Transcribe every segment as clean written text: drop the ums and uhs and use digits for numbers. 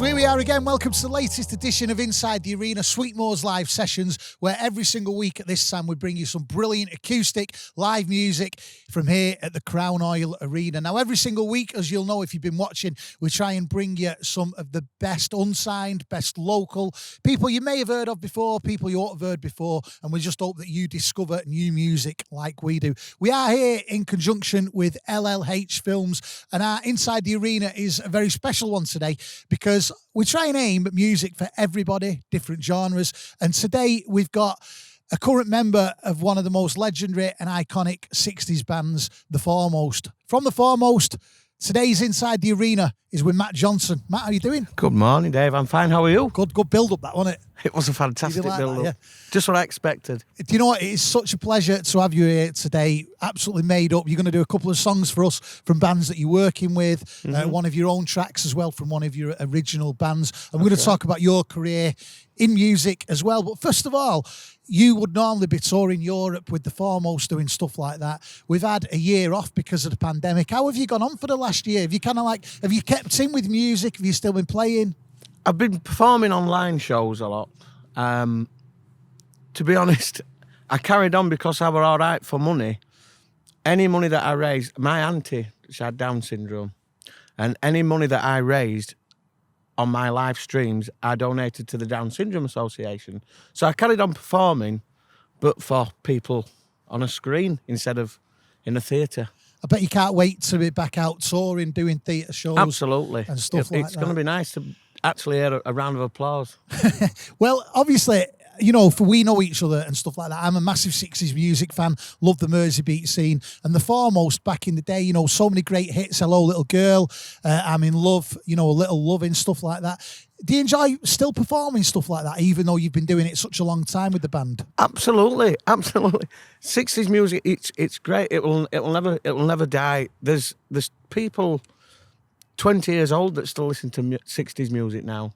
So here we are again. Welcome to the latest edition of Inside the Arena, Sweetmore's live sessions, where every single week at this time we bring you some brilliant acoustic live music from here at the Crown Oil Arena. Now, every single week, as you'll know if you've been watching, we try and bring you some of the best unsigned, best local, people you may have heard of before, people you won't have heard before, and we just hope that you discover new music like we do. We are here in conjunction with LLH Films, and our Inside the Arena is a very special one today because we try and aim at music for everybody, different genres. And today we've got a current member of one of the most legendary and iconic 60s bands, the Fourmost. From the Fourmost, today's Inside the Arena is with Matt Johnson. Matt, how are you doing? Good morning, Dave. I'm fine. How are you? Good build-up, that, wasn't it? It was a fantastic like build-up. that, yeah. Just what I expected. Do you know what? It is such a pleasure to have you here today. Absolutely made up. You're going to do a couple of songs for us from bands that you're working with, one of your own tracks as well from one of your original bands. And we're going to talk about your career in music as well. But first of all, you would normally be touring Europe with the Fourmost, doing stuff like that. We've had a year off because of the pandemic. How have you gone on for the last year? Have you kept in with music? Have you still been playing? I've been performing online shows a lot. To be honest, I carried on because I were all right for money. Any money that I raised, my auntie, she had Down syndrome, and any money that I raised on my live streams, I donated to the Down Syndrome Association. So I carried on performing, but for people on a screen instead of in a theatre. I bet you can't wait to be back out touring, doing theatre shows. Absolutely. And stuff like that. It's going to be nice to actually hear a round of applause. Well, obviously, you know, we know each other and stuff like that. I'm a massive 60s music fan, love the Merseybeat scene. And the Fourmost back in the day, you know, so many great hits. Hello, Little Girl, I'm in Love, you know, a Little Lovin', stuff like that. Do you enjoy still performing stuff like that, even though you've been doing it such a long time with the band? Absolutely. 60s music, it's great. It will never die. There's people 20 years old that still listen to 60s music now.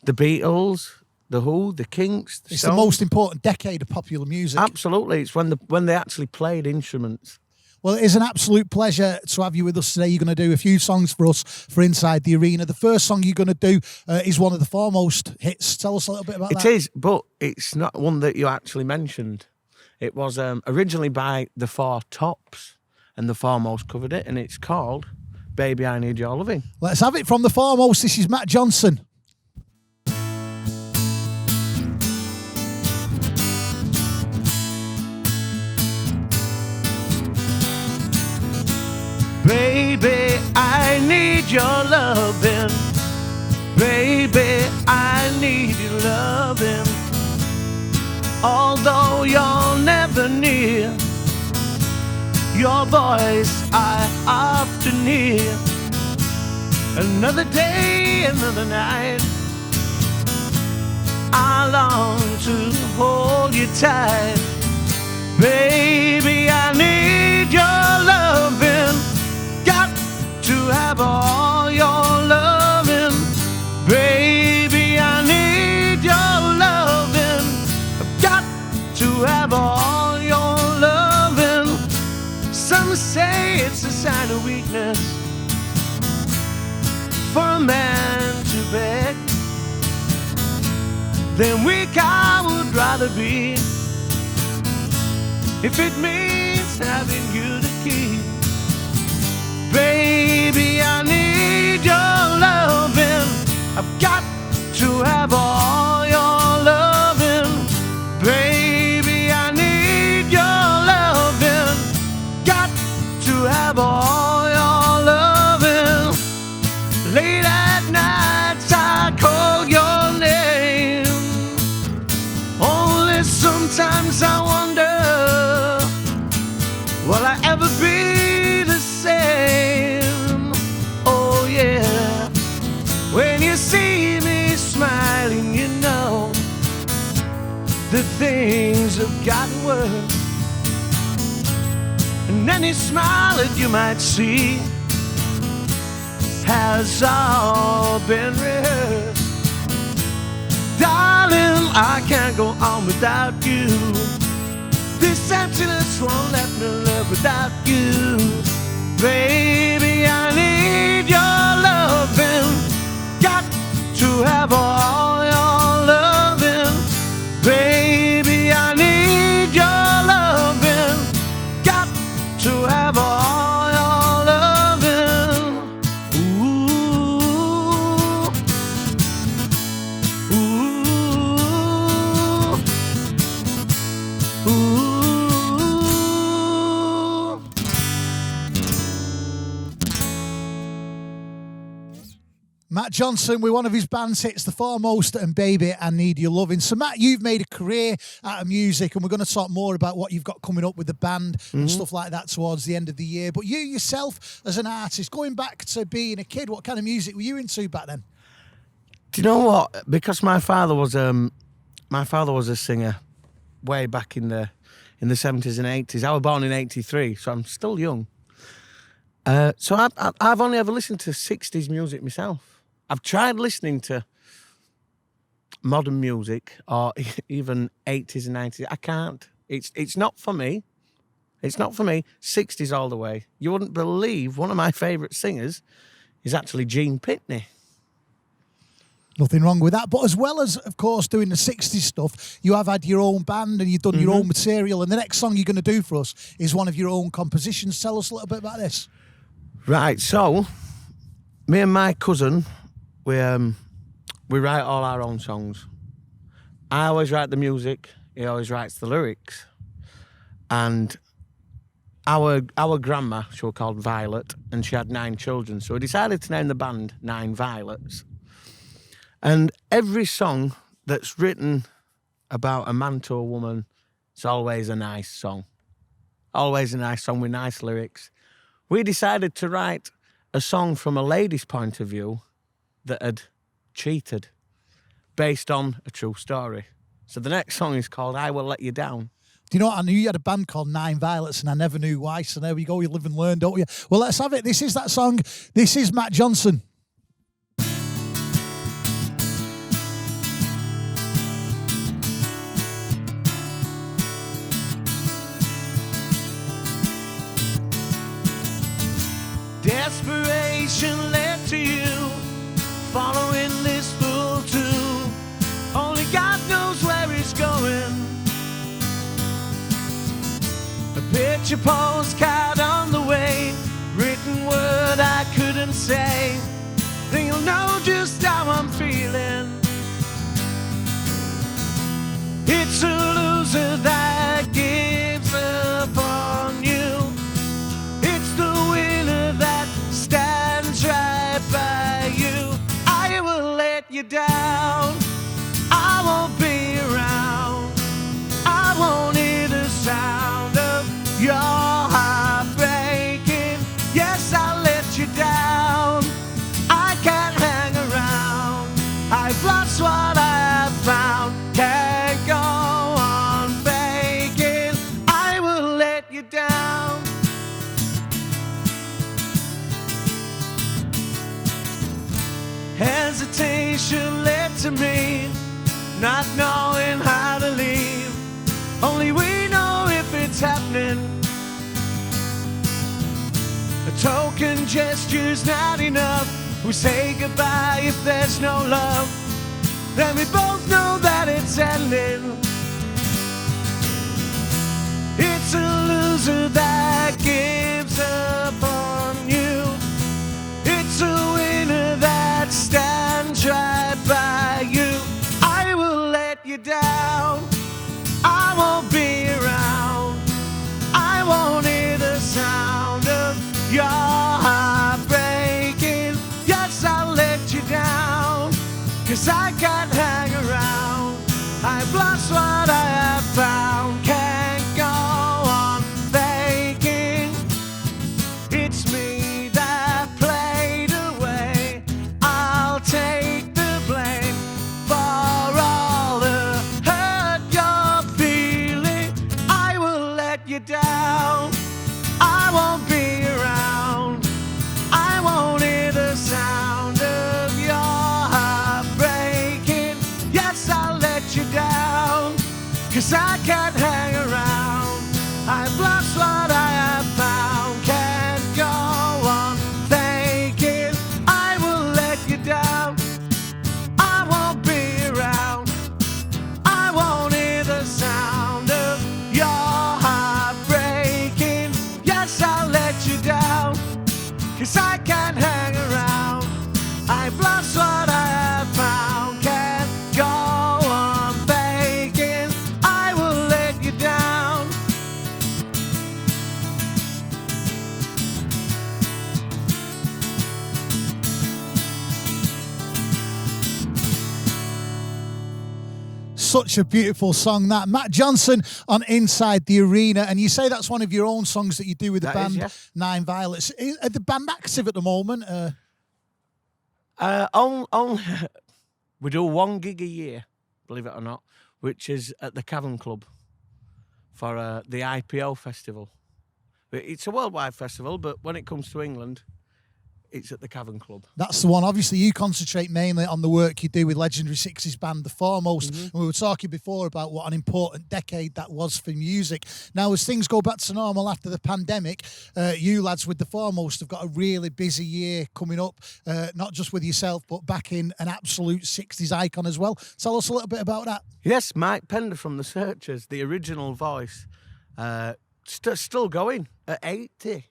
The Beatles, The Who, The Kinks. It's the most important decade of popular music. Absolutely. It's when they actually played instruments. Well, it is an absolute pleasure to have you with us today. You're going to do a few songs for us for Inside the Arena. The first song you're going to do is one of the Fourmost hits. Tell us a little bit about that. It is, but it's not one that you actually mentioned. It was originally by the Four Tops, and the Fourmost covered it, and it's called Baby, I Need Your Lovin'. Let's have it from the Fourmost. This is Matt Johnson. Baby, I need your lovin'. Baby, I need your lovin'. Although you're never near, your voice I often hear. Another day, another night, I long to hold you tight. Baby, I need your lovin'. Got to have all your lovin'. Baby, I need your lovin'. I've got to have all your lovin'. Some say it's a sign of weakness for a man to beg. Then weak I would rather be, if it means having you to keep. Baby, I need your lovin'. I've got to have all your lovin'. Baby, I need your lovin'. Got to have all your lovin'. Late at night I call your name. Only sometimes I wonder, will I ever be the same? Oh yeah. When you see me smiling, you know that things have gotten worse. And any smile that you might see has all been rehearsed. Darling, I can't go on without you. This emptiness won't let me live without you. Baby, I need your loving. Got to to have all your lovin'. Ooh, ooh, ooh. Matt Johnson with one of his band's hits, The Fourmost and Baby, I Need Your Lovin'. So, Matt, you've made a career out of music, and we're going to talk more about what you've got coming up with the band and stuff like that towards the end of the year. But you yourself, as an artist, going back to being a kid, what kind of music were you into back then? Do you know what? Because my father was a singer way back in the 70s and 80s. I was born in 83, so I'm still young. So I've only ever listened to 60s music myself. I've tried listening to modern music or even 80s and 90s. I can't. It's not for me. It's not for me. 60s all the way. You wouldn't believe one of my favourite singers is actually Gene Pitney. Nothing wrong with that. But as well as, of course, doing the 60s stuff, you have had your own band and you've done your own material. And the next song you're going to do for us is one of your own compositions. Tell us a little bit about this. Right, so me and my cousin, we write all our own songs. I always write the music, he always writes the lyrics. And our grandma, she was called Violet, and she had 9 children. So we decided to name the band 9 Violets. And every song that's written about a man to a woman, it's always a nice song. Always a nice song with nice lyrics. We decided to write a song from a lady's point of view that had cheated, based on a true story. So the next song is called I Will Let You Down. Do you know what? I knew you had a band called 9 Violets and I never knew why. So there we go. You live and learn, don't you? Well, let's have it. This is that song. This is Matt Johnson. Desperation led to you, following this fool too. Only God knows where he's going. A picture postcard on the way, written word I couldn't say. Then you'll know just how I'm feeling. It's a loser that gives up on you. It's the winner that stands right by you. I will let you down. I won't be around. I won't hear the sound of your heart breaking. Yes, I'll let you down. I can't hang around. I've lost what I have found. Can't go on faking. I will let you down. Hesitation led to me not knowing how to leave. Only we know if it's happening. A token gesture's not enough. We say goodbye if there's no love. Then we both know that it's ending. It's a loser that gives up on you. It's a winner that stands right by you. I will let you down. I won't be around. I won't hear the sound of your heart breaking. Yes, I'll let you down, 'cause I can't hang around. I've lost what I have found. Can't go on faking. It's me that played away. I'll take the blame for all the hurt you're feeling. I will let you down. I won't be around. 'cause I can't hang around. I've lost what I have found. Can't go on faking, I will let you down. Such a beautiful song, that. Matt Johnson on Inside the Arena. And you say that's one of your own songs that you do with the That band is, yes. Nine Violets. Are the band active at the moment? We do one gig a year, believe it or not, which is at the Cavern Club for the IPO festival. It's a worldwide festival, but when it comes to England, it's at the Cavern Club. That's the one. Obviously, you concentrate mainly on the work you do with legendary 60s band The Fourmost. Mm-hmm. And we were talking before about what an important decade that was for music. Now, as things go back to normal after the pandemic, you lads with The Fourmost have got a really busy year coming up, not just with yourself, but backing an absolute 60s icon as well. Tell us a little bit about that. Yes, Mike Pender from The Searchers, the original voice, still going at 80.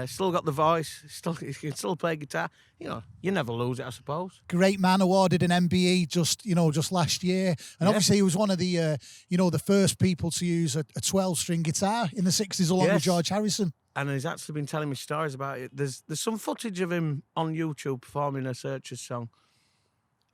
Still got the voice, he can still play guitar. You know, you never lose it, I suppose. Great man, awarded an MBE just last year. And obviously he was one of the, the first people to use a 12-string guitar in the 60s along with George Harrison. And he's actually been telling me stories about it. There's some footage of him on YouTube performing a Searchers song.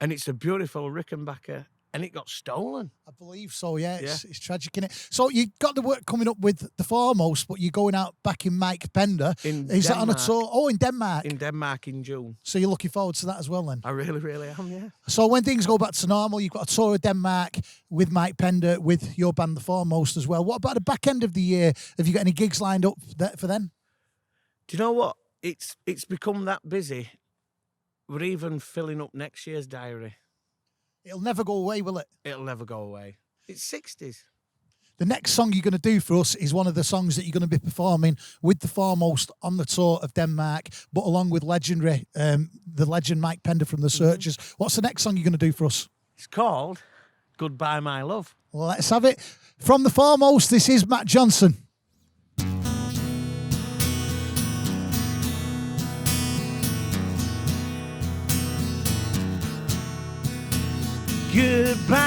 And it's a beautiful Rickenbacker. And it got stolen. I believe so, yeah. It's tragic, innit? So you've got the work coming up with The Fourmost, but you're going out back in Mike Pender. Is that on a tour? Oh, in Denmark. In Denmark in June. So you're looking forward to that as well then? I really, really am, yeah. So when things go back to normal, you've got a tour of Denmark with Mike Pender, with your band The Fourmost as well. What about the back end of the year? Have you got any gigs lined up for then? Do you know what? It's become that busy. We're even filling up next year's diary. It'll never go away, will it? It'll never go away. It's 60s. The next song you're going to do for us is one of the songs that you're going to be performing with The Fourmost on the tour of Denmark, but along with the legend Mike Pender from The Searchers. What's the next song you're going to do for us? It's called Goodbye My Love. Well, let's have it. From The Fourmost, this is Matt Johnson. Goodbye,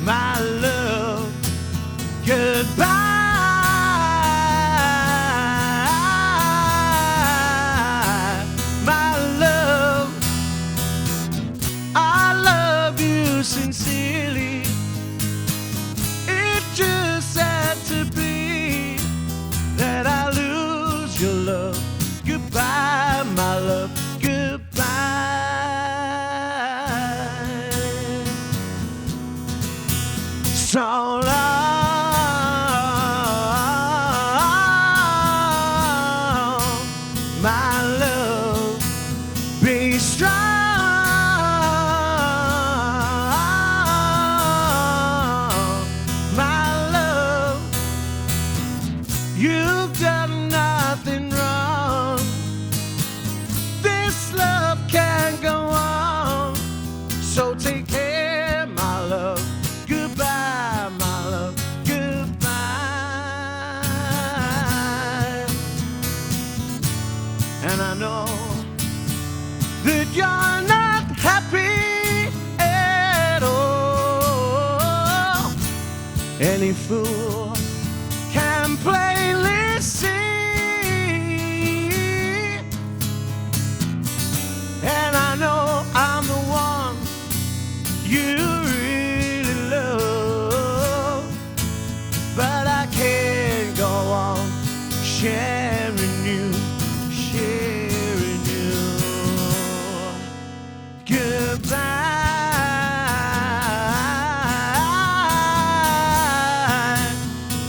my love. Goodbye, my love. I love you sincerely. It just had to be that I lose your love. Goodbye, my love, goodbye. So long, my love, be strong, my love. You've done nothing wrong. This love can't go on. So take care, my love. Goodbye, my love. Goodbye. And I know that you're not happy at all. Any fool can plainly see. And I know I'm the one you really love, but I can't go on sharing you, sharing you. Goodbye,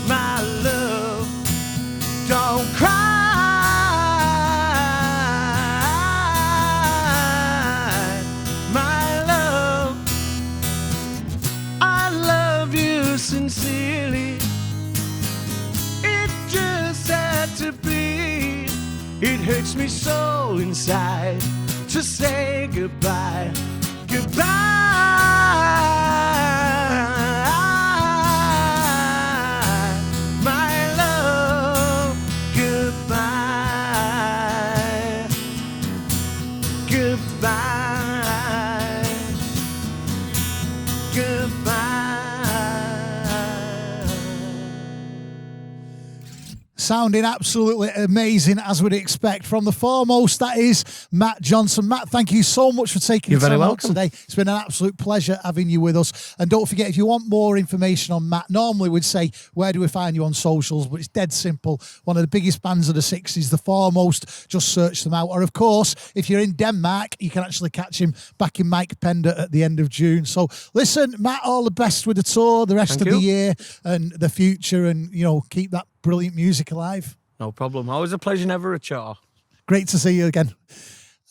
my love. Don't cry. Sincerely, it just had to be. It hurts me so inside to say goodbye, goodbye. Sounding absolutely amazing, as we'd expect from the Fourmost. That is Matt Johnson. Matt, thank you so much for taking the time out today. It's been an absolute pleasure having you with us. And don't forget, if you want more information on Matt, normally we'd say, where do we find you on socials? But it's dead simple. One of the biggest bands of the 60s, the Fourmost. Just search them out. Or, of course, if you're in Denmark, you can actually catch him back in Mike Pender at the end of June. So, listen, Matt, all the best with the tour, the rest of the year and the future, and, you know, keep that brilliant music alive. No problem. Always a pleasure, never a chore. Great to see you again.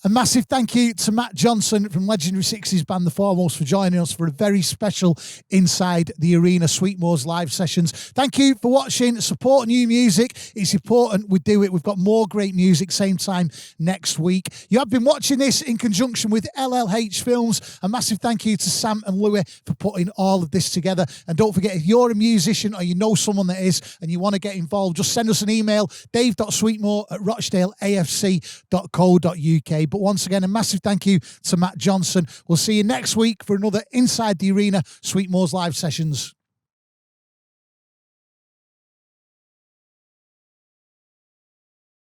A massive thank you to Matt Johnson from legendary 60s band The Fourmost for joining us for a very special Inside the Arena Sweetmore's live sessions. Thank you for watching. Support new music. It's important we do it. We've got more great music same time next week. You have been watching this in conjunction with LLH Films. A massive thank you to Sam and Louis for putting all of this together. And don't forget, if you're a musician or you know someone that is and you want to get involved, just send us an email, dave.sweetmore@rochdaleafc.co.uk. But once again, a massive thank you to Matt Johnson. We'll see you next week for another Inside the Arena Sweetmore's live sessions.